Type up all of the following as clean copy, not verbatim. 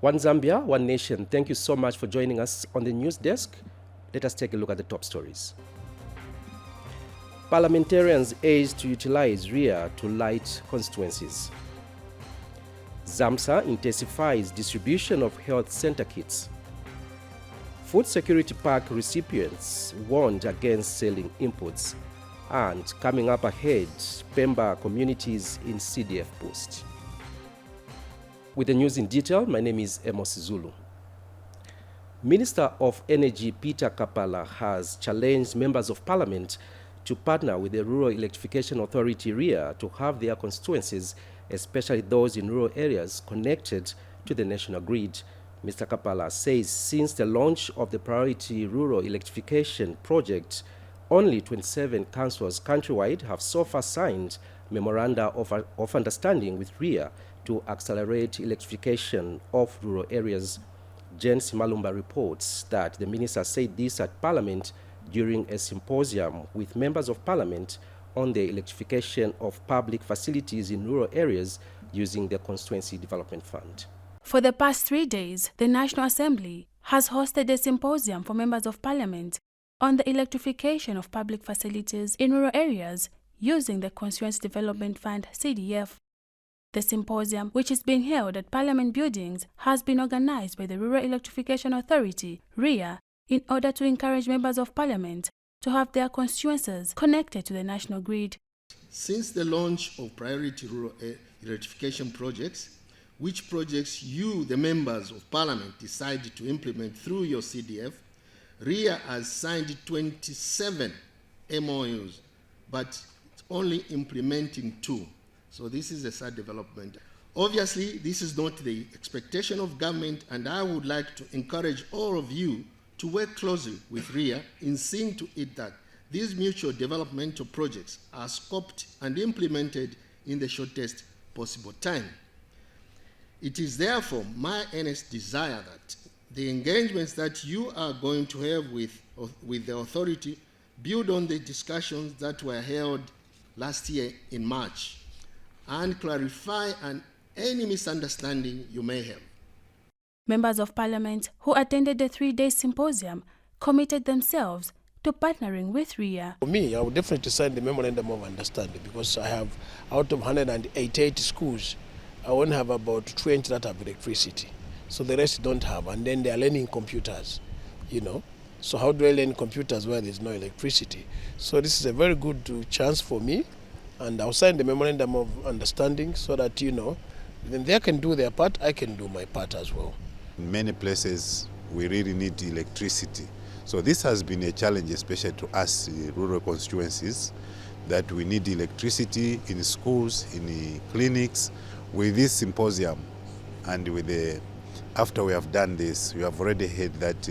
One Zambia, one nation. Thank you so much for joining us on the news desk. Let us take a look at the top stories. Parliamentarians urged to utilize RIA to light constituencies. ZAMSA intensifies distribution of health center kits. Food Security Pack recipients warned against selling inputs. And coming up ahead, Pemba communities in CDF boost. With the news in detail, my name is Amos Zulu. Minister of Energy Peter Kapala has challenged members of parliament to partner with the Rural Electrification Authority RIA to have their constituencies, especially those in rural areas, connected to the national grid. Mr. Kapala says since the launch of the Priority Rural Electrification Project, only 27 councils countrywide have so far signed memoranda of understanding with RIA to accelerate electrification of rural areas. Jen Simalumba reports that the minister said this at Parliament during a symposium with members of Parliament on the electrification of public facilities in rural areas using the Constituency Development Fund. For the past 3 days, the National Assembly has hosted a symposium for members of Parliament on the electrification of public facilities in rural areas using the Constituency Development Fund (CDF). The symposium, which is being held at Parliament buildings, has been organized by the Rural Electrification Authority (RIA) in order to encourage members of Parliament to have their constituencies connected to the national grid. Since the launch of Priority Rural Electrification Projects, which projects you, the members of Parliament, decide to implement through your CDF, RIA has signed 27 MOUs, but it's only implementing 2. So this is a sad development. Obviously, this is not the expectation of government, and I would like to encourage all of you to work closely with RIA in seeing to it that these mutual developmental projects are scoped and implemented in the shortest possible time. It is therefore my earnest desire that the engagements that you are going to have with the authority build on the discussions that were held last year in March and clarify any misunderstanding you may have. Members of Parliament who attended the 3-day symposium committed themselves to partnering with RIA. For me, I would definitely sign the memorandum of understanding because I have, out of 188 schools, I only have about 20 that have electricity. So the rest don't have, and then they are learning computers, So how do I learn computers where there's no electricity? So this is a very good chance for me, and I'll sign the memorandum of understanding so that, then they can do their part, I can do my part as well. In many places, we really need electricity. So this has been a challenge, especially to us rural constituencies, that we need electricity in schools, in clinics. With this symposium and after we have done this, we have already heard that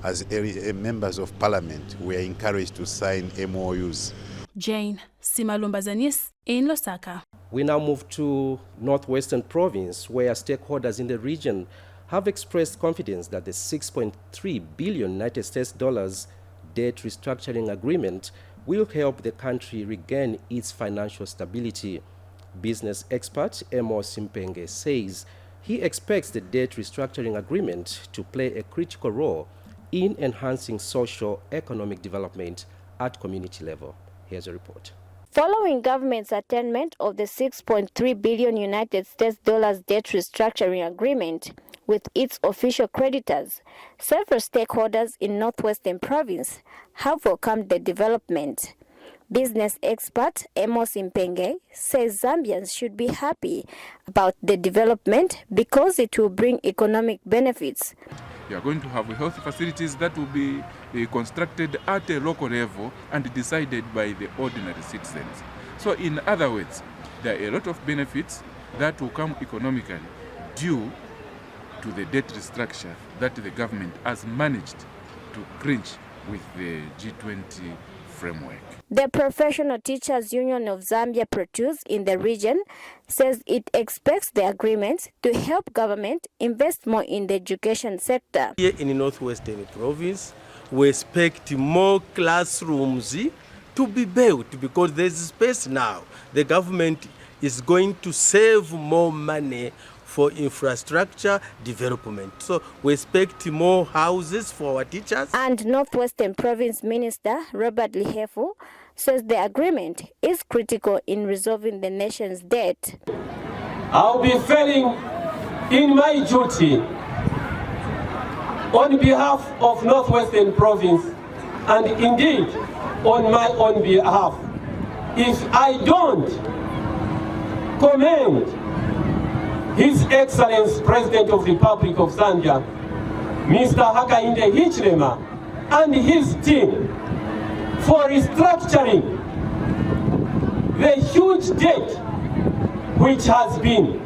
as members of Parliament, we are encouraged to sign MOUs. Jane Simalumba Zanis in Lusaka. We now move to Northwestern Province, where stakeholders in the region have expressed confidence that the $6.3 billion United States debt restructuring agreement will help the country regain its financial stability. Business expert Amos Mpenge says he expects the debt restructuring agreement to play a critical role in enhancing socio-economic development at community level. Here's a report. Following government's attainment of the $6.3 billion United States debt restructuring agreement with its official creditors, several stakeholders in Northwestern Province have welcomed the development. Business expert Amos Mpenge says Zambians should be happy about the development because it will bring economic benefits. You are going to have health facilities that will be constructed at a local level and decided by the ordinary citizens. So in other words, there are a lot of benefits that will come economically due to the debt restructure that the government has managed to clinch with the G20 framework. The Professional Teachers Union of Zambia Protus in the region says it expects the agreement to help government invest more in the education sector. Here in the Northwestern Province, we expect more classrooms to be built because there's space now. The government is going to save more money for infrastructure development. So we expect more houses for our teachers. And Northwestern Province Minister Robert Lihefu says the agreement is critical in resolving the nation's debt. I'll be failing in my duty on behalf of Northwestern Province and indeed on my own behalf if I don't commend His Excellency President of the Republic of Zambia, Mr. Hakainde Hichilema, and his team for restructuring the huge debt which has been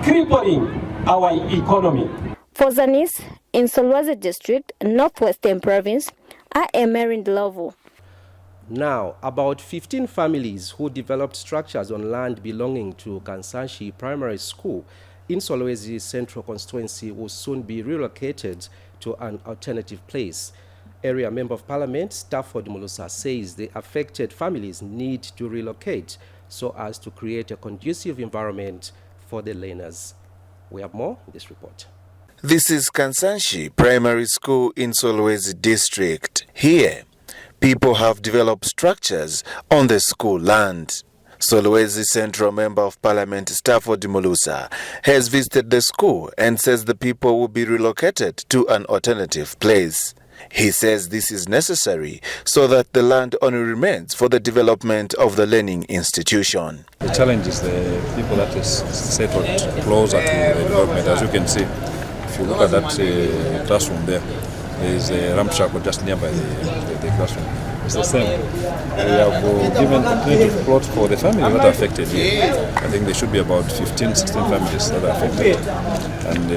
crippling our economy. For Zanis, in Solwezi District, Northwestern Province, I am Erin Lovo. Now, about 15 families who developed structures on land belonging to Kansanshi Primary School in Solwezi Central Constituency will soon be relocated to an alternative place. Area Member of Parliament Stafford Mulusa says the affected families need to relocate so as to create a conducive environment for the learners. We have more in this report. This is Kansanshi Primary School in Solwezi District. Here, people have developed structures on the school land. Solwezi Central Member of Parliament Stafford Mulusa has visited the school and says the people will be relocated to an alternative place. He says this is necessary so that the land only remains for the development of the learning institution. The challenge is the people that is settled closer to the development. As you can see, if you look at that classroom there is a ramp shackle just nearby the classroom. It's the same. We have given alternative plots for the family that are affected here. I think there should be about 15, 16 families that are affected. And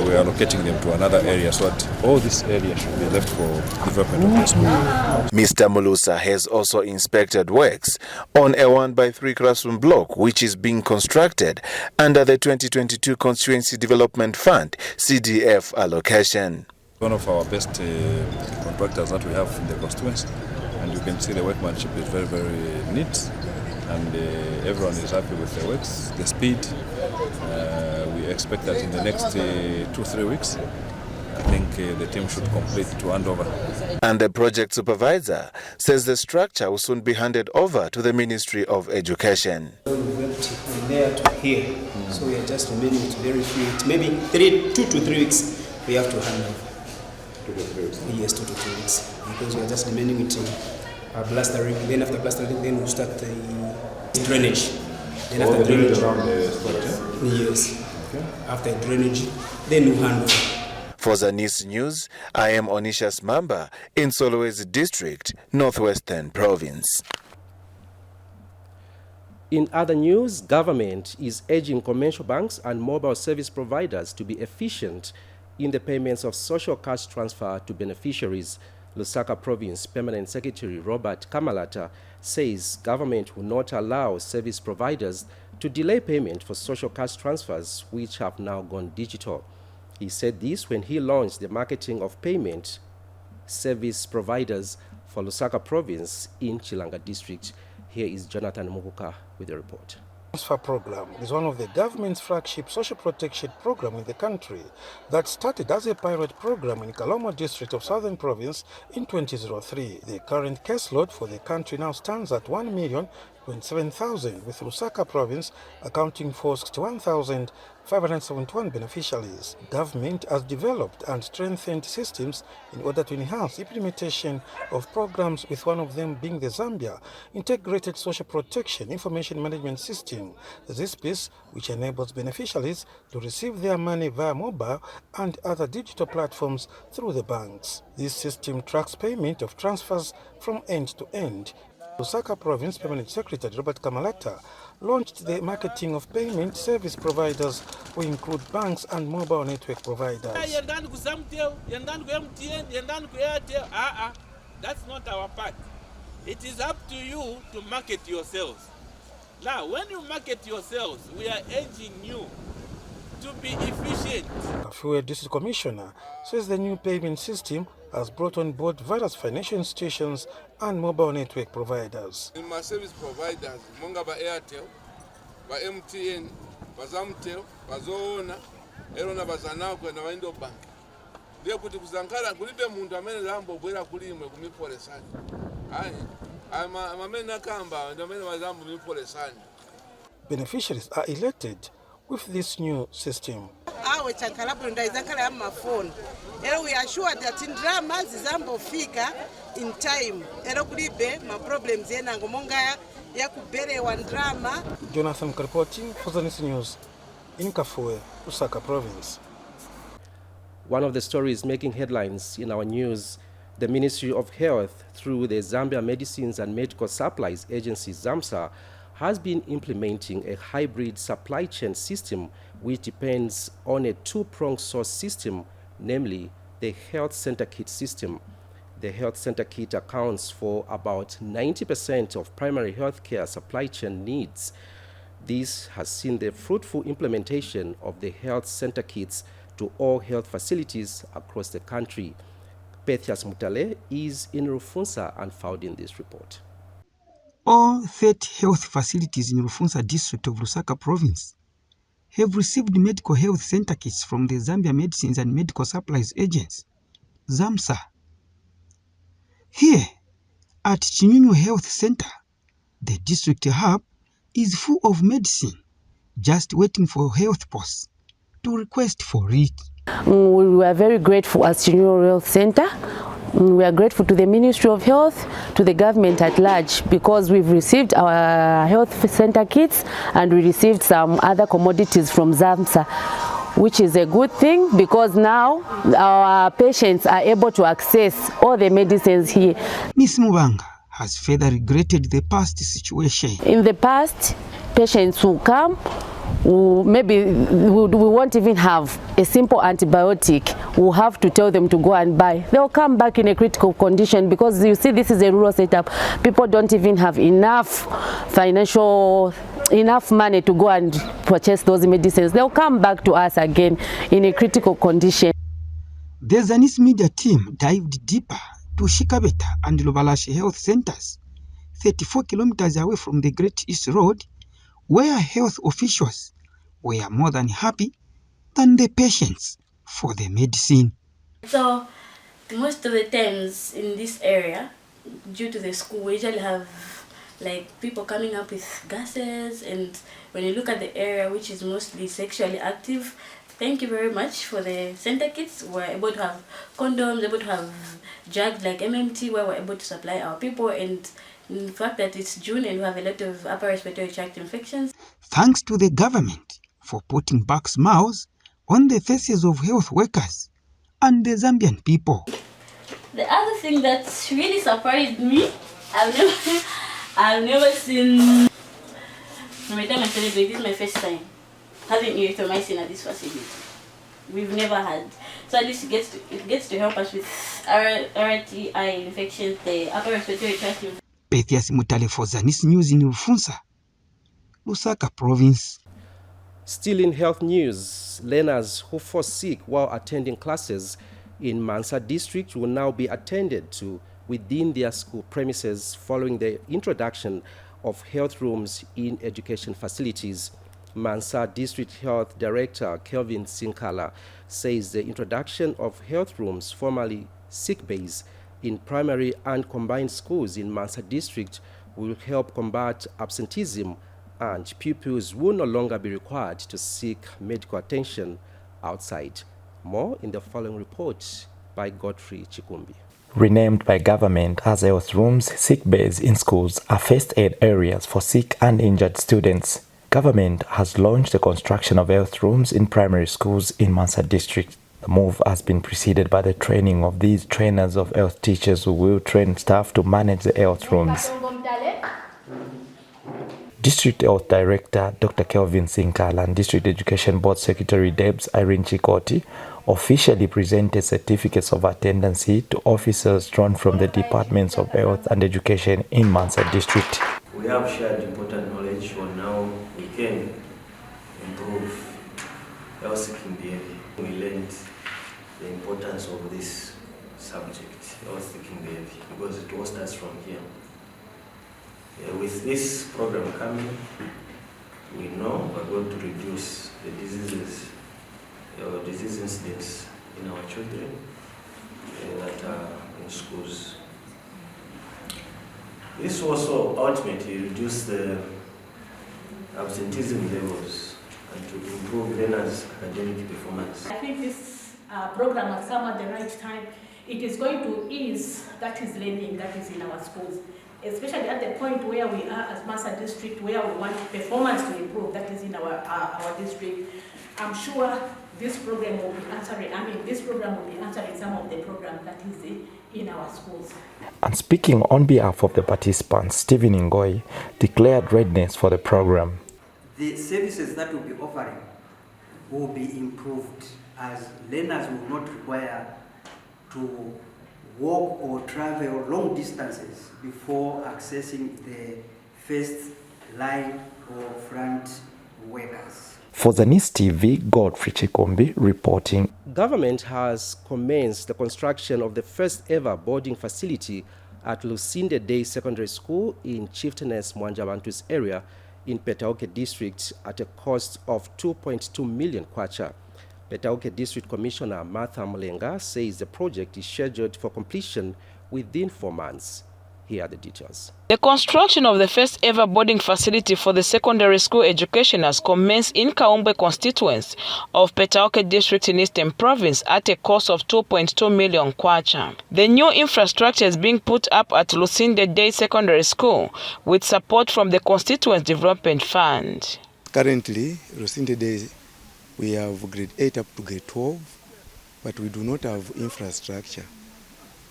we are locating them to another area so that all this area should be left for development of the school. Mr. Mulusa has also inspected works on a 1x3 classroom block which is being constructed under the 2022 Constituency Development Fund CDF allocation. One of our best contractors that we have in the constituency, and you can see the workmanship is very, very neat, and everyone is happy with the works, the speed. We expect that in the next 2-3 weeks, I think the team should complete to hand over. And the project supervisor says the structure will soon be handed over to the Ministry of Education. We went from there to here, so we are just remaining with very few weeks. Maybe 2 to 3 weeks we have to hand over. 2 to 3 weeks? Yes, 2 to 3 weeks. Because we are just remaining with plastering. Then after plastering, then we'll start the drainage. Then after drainage, around the structure? Yes. Okay. After drainage, then we'll hand over. For Zanis News, I am Onishas Mamba in Solwezi District, Northwestern Province. In other news, government is urging commercial banks and mobile service providers to be efficient in the payments of social cash transfer to beneficiaries. Lusaka Province Permanent Secretary Robert Kamalata says government will not allow service providers to delay payment for social cash transfers, which have now gone digital. He said this when he launched the marketing of payment service providers for Lusaka Province in Chilanga District. Here is Jonathan Muguka with the report. Transfer program is one of the government's flagship social protection program in the country that started as a pilot program in Kalomo district of Southern Province in 2003. The current caseload for the country now stands at 1,027,000, with Lusaka Province accounting for 61,571 beneficiaries. Government has developed and strengthened systems in order to enhance implementation of programs, with one of them being the Zambia Integrated Social Protection Information Management System. This piece, which enables beneficiaries to receive their money via mobile and other digital platforms through the banks. This system tracks payment of transfers from end to end. Lusaka Province Permanent Secretary Robert Kamalata launched the marketing of payment service providers, who include banks and mobile network providers. That's not our part. It is up to you to market yourselves. Now, when you market yourselves, we are urging you to be efficient. Kafuwe District Commissioner says the new payment system has brought on board various financial institutions and mobile network providers. In my service providers, Monga by Airtel, by MTN, vazamutero vazoona erona vazanao kwenda vaendo bank ndiye kuti kuzankhala kulibe munthu amene lambobwera kulimwe kumipolesani ayi amene akamba ndi amene vazambo mipolesani. Beneficiaries are elated with this new system. We are sure that in drama zizambofika in time. Problems Jonathan reporting for Zanis News in Kafue, Lusaka Province. One of the stories making headlines in our news, the Ministry of Health, through the Zambia Medicines and Medical Supplies Agency, ZAMSA, has been implementing a hybrid supply chain system which depends on a two-pronged source system, namely the health center kit system. The health center kit accounts for about 90% of primary healthcare supply chain needs. This has seen the fruitful implementation of the health center kits to all health facilities across the country. Pethias Mutale is in Rufunsa and filed in this report. All 30 health facilities in Rufunsa district of Lusaka province have received medical health center kits from the Zambia Medicines and Medical Supplies Agency, ZAMSA. Here at Chinyunyu Health Center, the district hub is full of medicine, just waiting for health posts to request for it. We are very grateful as Chinyunyu Health Center. We are grateful to the Ministry of Health, to the government at large, because we've received our health center kits and we received some other commodities from ZAMSA, which is a good thing because now our patients are able to access all the medicines here. Ms. Mubanga has further regretted the past situation. In the past, patients will come, maybe we won't even have a simple antibiotic. We'll have to tell them to go and buy. They'll come back in a critical condition because you see this is a rural setup. People don't even have enough money to go and purchase those medicines. They'll come back to us again in a critical condition. The Zanis media team dived deeper to Shikabeta and Lubalashi health centers, 34 kilometers away from the Great East Road, where health officials were more than happy than the patients for the medicine. So most of the times in this area, due to the school, we usually have like people coming up with gases, and when you look at the area which is mostly sexually active, thank you very much for the center kits. We're able to have condoms, able to have drugs like MMT, where we're able to supply our people, and in fact that it's June and we have a lot of upper respiratory tract infections. Thanks to the government for putting back smiles on the faces of health workers and the Zambian people. The other thing that really surprised me, I've never seen, from the time I celebrate, this is my first time having erythromycin at this facility. We've never had. So at least it gets to help us with RTI infections, the upper respiratory tract infections. Pethias Mutale for Zanis News in Rufunsa, Lusaka Province. Still in health news, learners who fall sick while attending classes in Mansa district will now be attended to within their school premises following the introduction of health rooms in education facilities. Mansa District Health Director Kelvin Sinkala says the introduction of health rooms, formerly sick bays, in primary and combined schools in Mansa District will help combat absenteeism, and pupils will no longer be required to seek medical attention outside. More in the following report by Godfrey Chikumbi. Renamed by government as health rooms, sick bays in schools are first aid areas for sick and injured students. Government has launched the construction of health rooms in primary schools in Mansa District. The move has been preceded by the training of these trainers of health teachers who will train staff to manage the health rooms. District Health Director Dr. Kelvin Sinkala and District Education Board Secretary Debs Irene Chikoti officially presented certificates of attendance to officers drawn from the Departments of Health and Education in Mansa District. We have shared important knowledge on how we can improve health seeking behavior. We learned the importance of this subject, health seeking behavior, because it all starts from here. With this program coming, we know we're going to reduce the disease incidents in our children that are in schools. This also ultimately reduce the absenteeism levels and to improve learners' academic performance. I think this program has come at the right time. It is going to ease that is learning that is in our schools, especially at the point where we are as Massa District, where we want performance to improve, that is in our district. I'm sure this program will be answering some of the programs that is in our schools. And speaking on behalf of the participants, Stephen Ngoy declared readiness for the program. The services that we'll be offering will be improved, as learners will not require to walk or travel long distances before accessing the first line or front workers. For Zanis TV, Godfrey Chikombi reporting. Government has commenced the construction of the first ever boarding facility at Lusinde Day Secondary School in Chieftainess Mwanjabantu's area in Petauke District at a cost of 2.2 million kwacha. Petauke District Commissioner Martha Mulenga says the project is scheduled for completion within 4 months. Here are the details. The construction of the first ever boarding facility for the secondary school education has commenced in Kaumbwe constituency of Petauke District in Eastern Province at a cost of 2.2 million kwacha. The new infrastructure is being put up at Lusinde Day Secondary School with support from the Constituency Development Fund. Currently, Lusinde Day, we have grade 8 up to grade 12, but we do not have infrastructure.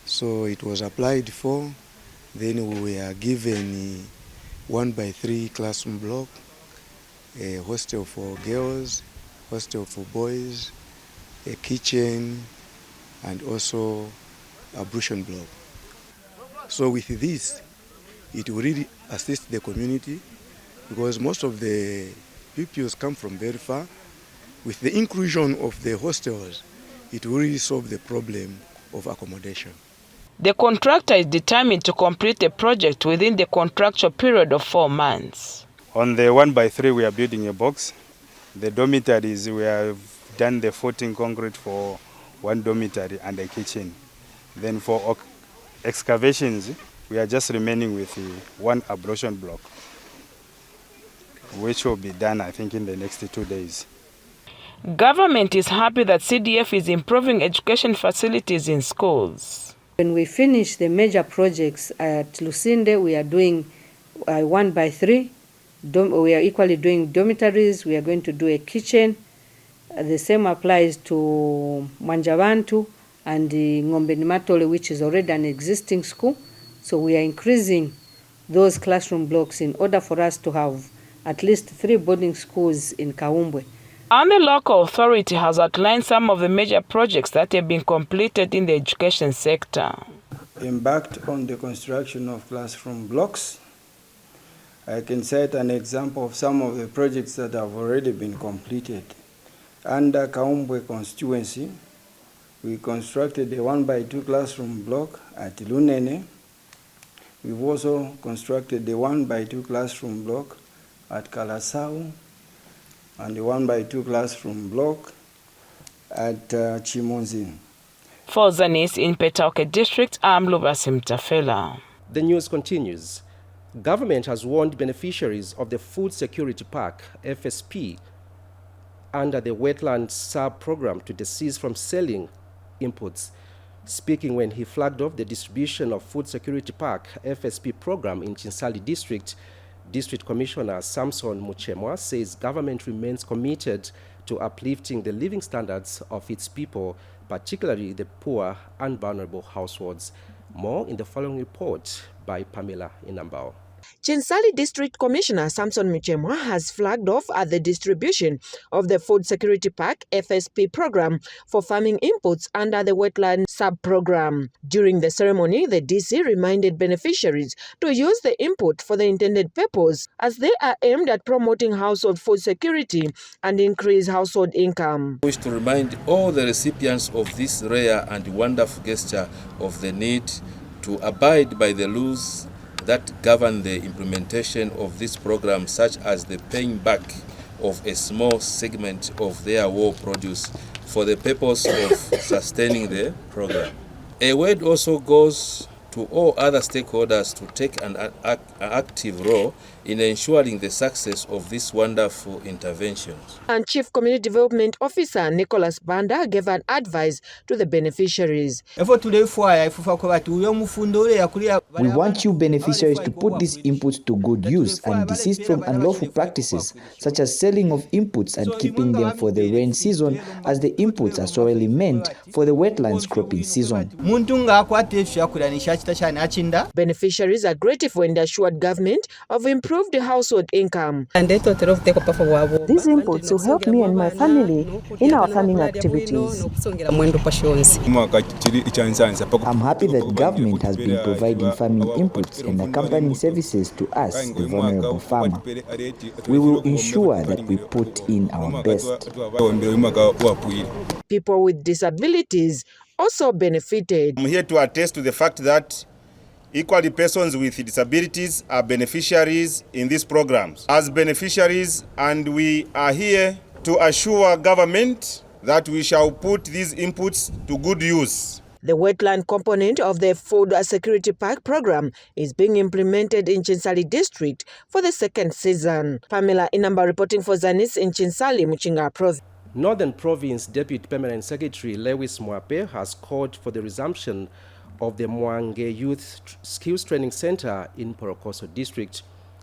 So it was applied for. Then we are given 1x3 classroom block, a hostel for girls, hostel for boys, a kitchen, and also a ablution block. So with this, it will really assist the community because most of the pupils come from very far. With the inclusion of the hostels, it will really solve the problem of accommodation. The contractor is determined to complete the project within the contractual period of 4 months. On the 1x3, we are building a box. The dormitories, we have done the footing concrete for 1 dormitory and a kitchen. Then for excavations, we are just remaining with 1 ablution block, which will be done, I think, in the next 2 days. Government is happy that CDF is improving education facilities in schools. When we finish the major projects at Lusinde, we are doing 1x3. We are equally doing dormitories. We are going to do a kitchen. The same applies to Mwanjabantu and the Ng'ombe Nimatole, which is already an existing school. So we are increasing those classroom blocks in order for us to have at least 3 boarding schools in Kaumbwe. And the local authority has outlined some of the major projects that have been completed in the education sector. Embarked on the construction of classroom blocks. I can cite an example of some of the projects that have already been completed. Under Kaumbwe constituency, we constructed a 1x2 classroom block at Lunene. We've also constructed the 1x2 classroom block at Kalasau, and the 1x2 classroom block at Chimonzi. For Zanis in Petauke District, I'm Lubasim Tafela. The news continues. Government has warned beneficiaries of the Food Security Pack, FSP, under the Wetland Sub-Program to desist from selling inputs. Speaking when he flagged off the distribution of Food Security Pack, FSP program in Chinsali District, District Commissioner Samson Muchemwa says government remains committed to uplifting the living standards of its people, particularly the poor and vulnerable households. More in the following report by Pamela Inambao. Chinsali District Commissioner Samson Muchemwa has flagged off at the distribution of the Food Security Pack FSP program for farming inputs under the Wetland Sub-Program. During the ceremony, the DC reminded beneficiaries to use the input for the intended purpose as they are aimed at promoting household food security and increase household income. I wish to remind all the recipients of this rare and wonderful gesture of the need to abide by the rules that govern the implementation of this program, such as the paying back of a small segment of their war produce for the purpose of sustaining the program. A word also goes to all other stakeholders to take an active role in ensuring the success of these wonderful interventions. And Chief Community Development Officer Nicholas Banda gave an advice to the beneficiaries. We want you beneficiaries to put these inputs to good use and desist from unlawful practices such as selling of inputs and keeping them for the rain season, as the inputs are solely meant for the wetlands cropping season. Beneficiaries are grateful and assured government of improved household income. These inputs will help me and my family in our farming activities. I'm happy that government has been providing farming inputs and accompanying services to us, the vulnerable farmer. We will ensure that we put in our best. People with disabilities also benefited. I'm here to attest to the fact that equally persons with disabilities are beneficiaries in these programs. As beneficiaries, and we are here to assure government that we shall put these inputs to good use. The wetland component of the Food Security Pack program is being implemented in Chinsali district for the second season. Pamela Inamba reporting for Zanis in Chinsali, Muchinga Province. Northern Province Deputy Permanent Secretary Lewis Mwape has called for the resumption of the Mwange Youth Skills Training Center in Porokoso District.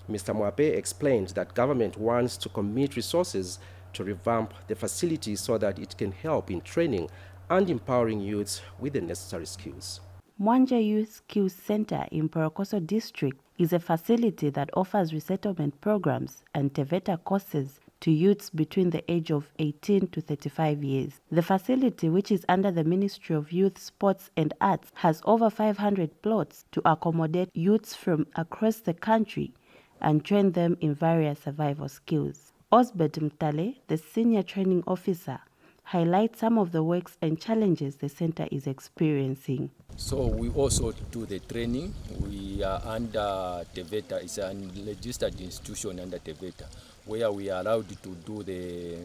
Mr. Mwape explained that government wants to commit resources to revamp the facility so that it can help in training and empowering youths with the necessary skills. Mwange Youth Skills Center in Porokoso District is a facility that offers resettlement programs and TVETA courses to youths between the age of 18 to 35 years. The facility, which is under the Ministry of Youth, Sports and Arts, has over 500 plots to accommodate youths from across the country and train them in various survival skills. Osbert Mtale, the Senior Training Officer, highlights some of the works and challenges the center is experiencing. So we also do the training. We are under TVETA. It's a registered institution under TVETA, where we are allowed to do the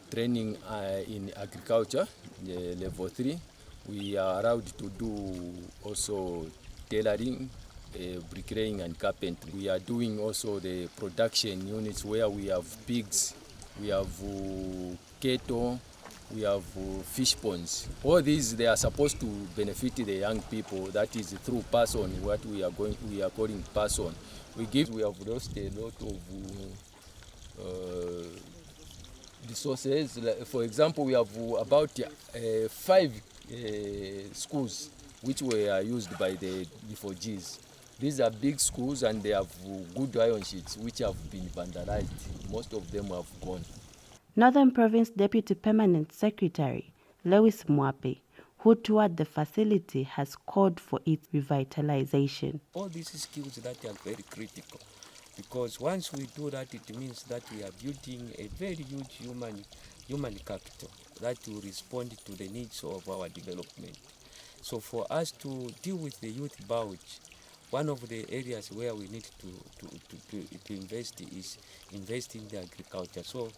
training in agriculture, level 3. We are allowed to do also tailoring, bricklaying and carpentry. We are doing also the production units where we have pigs, we have cattle, we have fish ponds. All these, they are supposed to benefit the young people. That is through person, what we are calling person. We have lost a lot of resources. For example, we have about 5 schools which were used by the refugees. These are big schools and they have good iron sheets which have been vandalized. Most of them have gone. Northern Province Deputy Permanent Secretary Lewis Mwape, who toured the facility, has called for its revitalization. All these skills that are very critical, because once we do that, it means that we are building a very huge human capital that will respond to the needs of our development. So for us to deal with the youth bulge, one of the areas where we need to invest is invest in the agriculture. So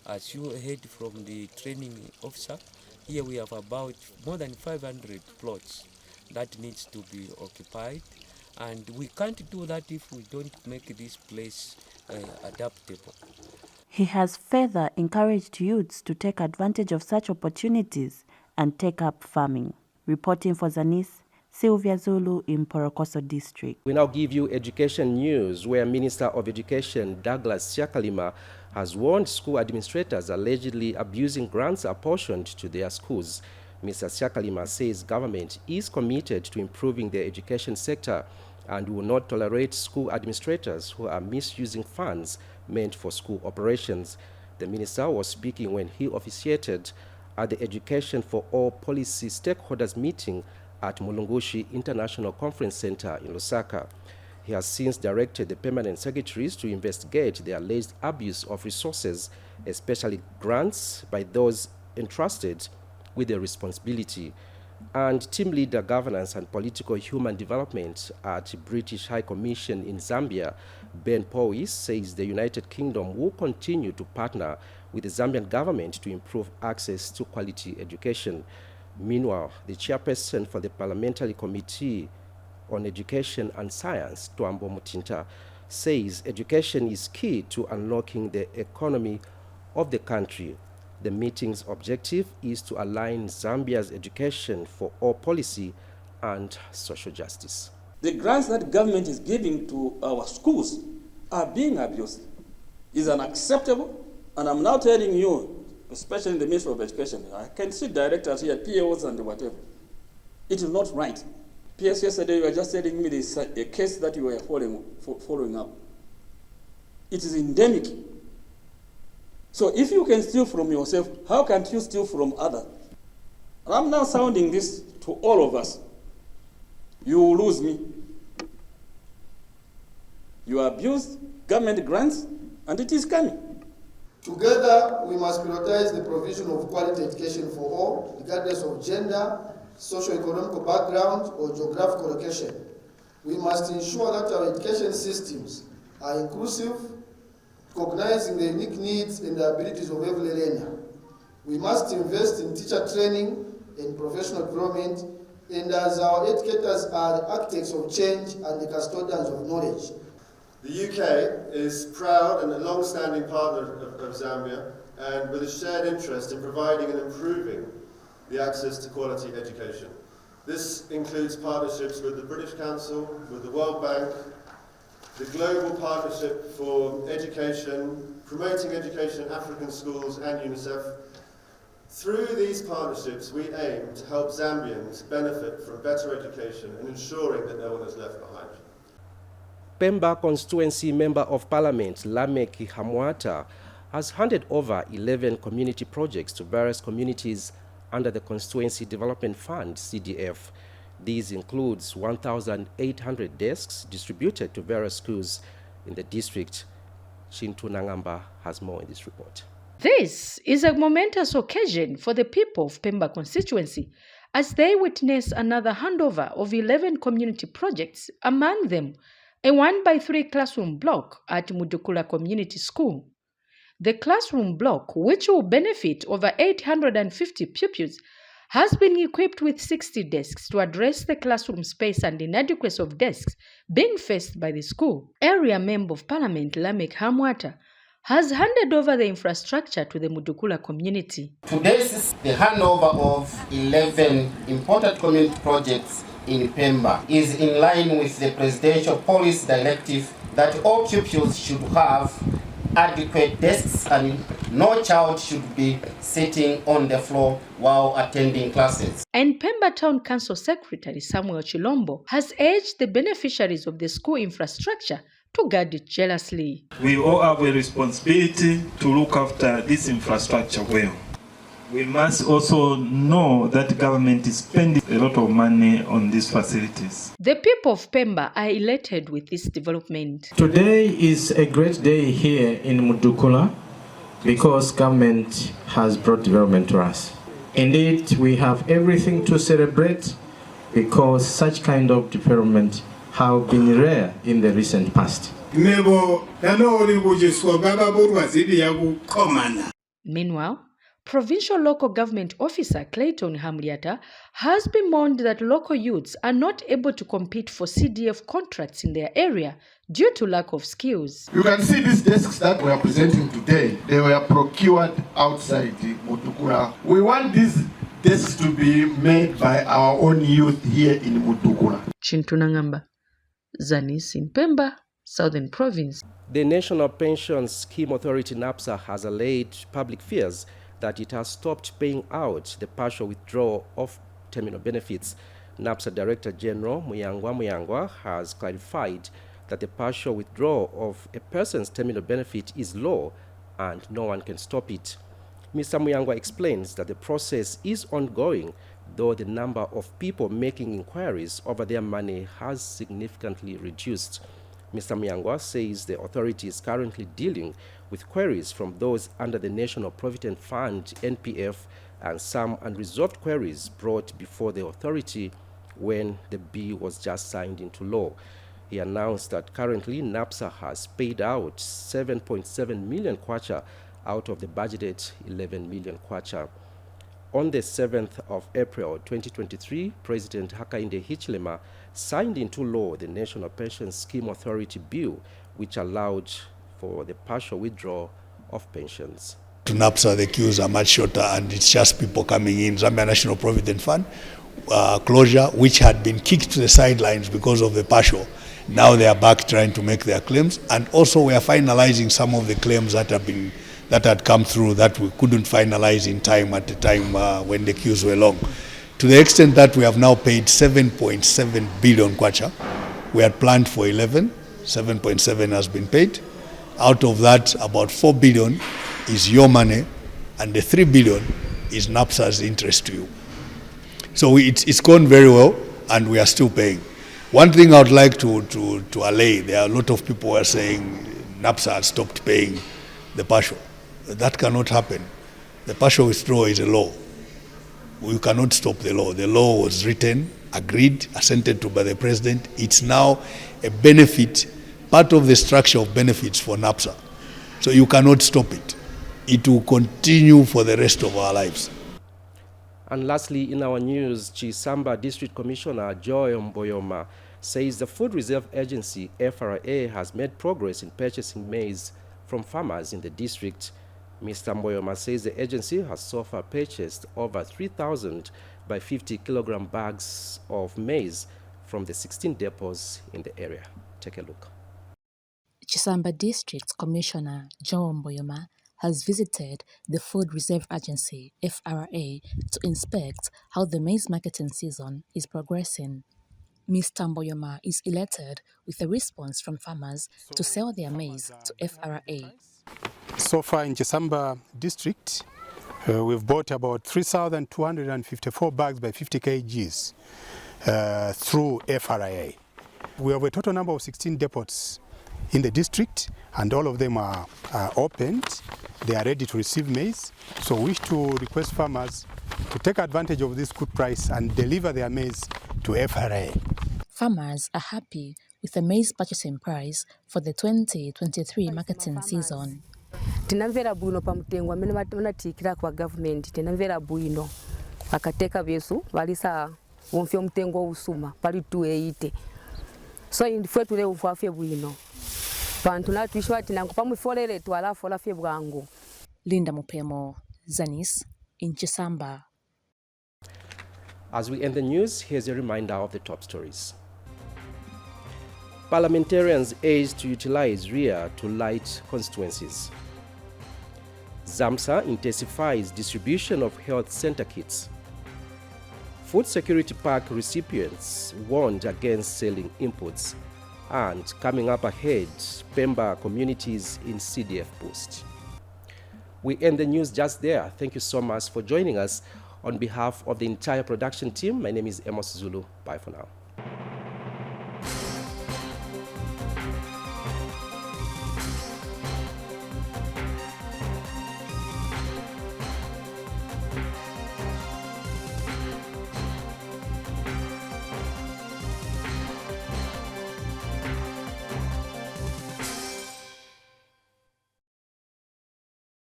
as you heard from the training officer, here we have about more than 500 plots that needs to be occupied. And we can't do that if we don't make this place adaptable. He has further encouraged youths to take advantage of such opportunities and take up farming. Reporting for Zanis, Sylvia Zulu in Porokoso District. We now give you education news, where Minister of Education Douglas Siakalima has warned school administrators allegedly abusing grants apportioned to their schools. Mr. Siakalima says government is committed to improving the education sector and will not tolerate school administrators who are misusing funds meant for school operations. The minister was speaking when he officiated at the Education for All Policy Stakeholders meeting at Mulungushi International Conference Center in Lusaka. He has since directed the permanent secretaries to investigate the alleged abuse of resources, especially grants, by those entrusted with the responsibility. And team leader governance and political human development at British High Commission in Zambia, Ben Powis, says the United Kingdom will continue to partner with the Zambian government to improve access to quality education. Meanwhile, the chairperson for the Parliamentary Committee on Education and Science, Twambo Mutinta, says education is key to unlocking the economy of the country. The meeting's objective is to align Zambia's education for all policy and social justice. The grants that government is giving to our schools are being abused. Is unacceptable, and I'm now telling you, especially in the Ministry of Education, I can see directors here, POs and whatever. It is not right. PS yesterday, you were just telling me this a case that you were following up. It is endemic. So if you can steal from yourself, how can't you steal from others? And I'm now sounding this to all of us. You will lose me. You abused government grants, and it is coming. Together, we must prioritize the provision of quality education for all, regardless of gender, socio-economic background, or geographical location. We must ensure that our education systems are inclusive, recognizing the unique needs and the abilities of every learner. We must invest in teacher training and professional development, and as our educators are the architects of change and the custodians of knowledge. The UK is proud and a long-standing partner of Zambia, and with a shared interest in providing and improving the access to quality education. This includes partnerships with the British Council, with the World Bank, the Global Partnership for Education, promoting education in African schools, and UNICEF. Through these partnerships, we aim to help Zambians benefit from better education and ensuring that no one is left behind. Pemba constituency Member of Parliament Lameki Hamwata has handed over 11 community projects to various communities under the Constituency Development Fund, CDF. These includes 1,800 desks distributed to various schools in the district. Chintu Nangamba has more in this report. This is a momentous occasion for the people of Pemba constituency as they witness another handover of 11 community projects, among them a 1x3 classroom block at Mudukula Community School. The classroom block, which will benefit over 850 pupils, has been equipped with 60 desks to address the classroom space and inadequacy of desks being faced by the school. Area Member of Parliament Lamek Hamwata has handed over the infrastructure to the Mudukula community. Today is the handover of 11 important community projects in Pemba. Is in line with the presidential policy directive that all pupils should have adequate desks and no child should be sitting on the floor while attending classes. And Pemba Town Council Secretary Samuel Chilombo has urged the beneficiaries of the school infrastructure to guard it jealously. We all have a responsibility to look after this infrastructure well. We must also know that government is spending a lot of money on these facilities. The people of Pemba are elated with this development. Today is a great day here in Mudukula because government has brought development to us. Indeed, we have everything to celebrate because such kind of development have been rare in the recent past. Meanwhile, Provincial Local Government Officer Clayton Hamliata has bemoaned that local youths are not able to compete for CDF contracts in their area due to lack of skills. You can see these desks that we are presenting today, they were procured outside Mutukula. We want these desks to be made by our own youth here in Mutukula. Chintu Nangamba, Zanis in Pemba, Southern Province. The National Pension Scheme Authority NAPSA has allayed public fears that it has stopped paying out the partial withdrawal of terminal benefits. NAPSA Director General Muyangwa has clarified that the partial withdrawal of a person's terminal benefit is law and no one can stop it. Mr. Muyangwa explains that the process is ongoing, though the number of people making inquiries over their money has significantly reduced. Mr. Muyangwa says the authority is currently dealing with queries from those under the National Provident Fund, NPF, and some unresolved queries brought before the authority when the bill was just signed into law. He announced that currently NAPSA has paid out 7.7 million kwacha out of the budgeted 11 million kwacha. On the 7th of April 2023, President Hakainde Hichilema signed into law the National Pension Scheme Authority Bill, which allowed for the partial withdrawal of pensions. To NAPSA, the queues are much shorter, and it's just people coming in. Zambia National Provident Fund closure, which had been kicked to the sidelines because of the partial. Now they are back trying to make their claims, and also we are finalizing some of the claims that had come through that we couldn't finalize in time at the time when the queues were long. To the extent that we have now paid 7.7 billion kwacha. We had planned for 11, 7.7 has been paid. Out of that, about 4 billion is your money, and the 3 billion is NAPSA's interest to you. So it's gone very well, and we are still paying. One thing I would like to allay, there are a lot of people who are saying NAPSA has stopped paying the partial. That cannot happen. The partial withdrawal is a law. We cannot stop the law. The law was written, agreed, assented to by the president. It's now a benefit, part of the structure of benefits for NAPSA. So you cannot stop it. It will continue for the rest of our lives. And lastly, in our news, Chisamba District Commissioner Joy Mboyoma says the Food Reserve Agency, FRA, has made progress in purchasing maize from farmers in the district. Mr. Mboyoma says the agency has so far purchased over 3,000 by 50 kilogram bags of maize from the 16 depots in the area. Take a look. Chisamba District Commissioner Joy Mboyoma has visited the Food Reserve Agency, FRA, to inspect how the maize marketing season is progressing. Mr. Mboyoma is elated with the response from farmers to sell their maize to FRA. So far in Chisamba District, we've bought about 3,254 bags by 50 kgs through FRA. We have a total number of 16 depots in the district, and all of them are opened. They are ready to receive maize. So we wish to request farmers to take advantage of this good price and deliver their maize to FRA. Farmers are happy with the maize purchasing price for the 2023 marketing season. Tinamvera bwino pamutengo amene manatikira kwa government tinamvera bwino akateka besu balisa wonfyo mutengo usuma pali 280 so indifwe tule ufafye bwino bantu natwishwa tinango pamufolere twalafola fye bwangu. Linda Mupemo, Zanis, in Chisamba. As we end the news, here's a reminder of the top stories. Parliamentarians urged to utilize RIA to light constituencies. ZAMSA intensifies distribution of health center kits. Food Security Pack recipients warned against selling inputs. And coming up ahead, Pemba communities in CDF boost. We end the news just there. Thank you so much for joining us. On behalf of the entire production team, my name is Amos Zulu. Bye for now.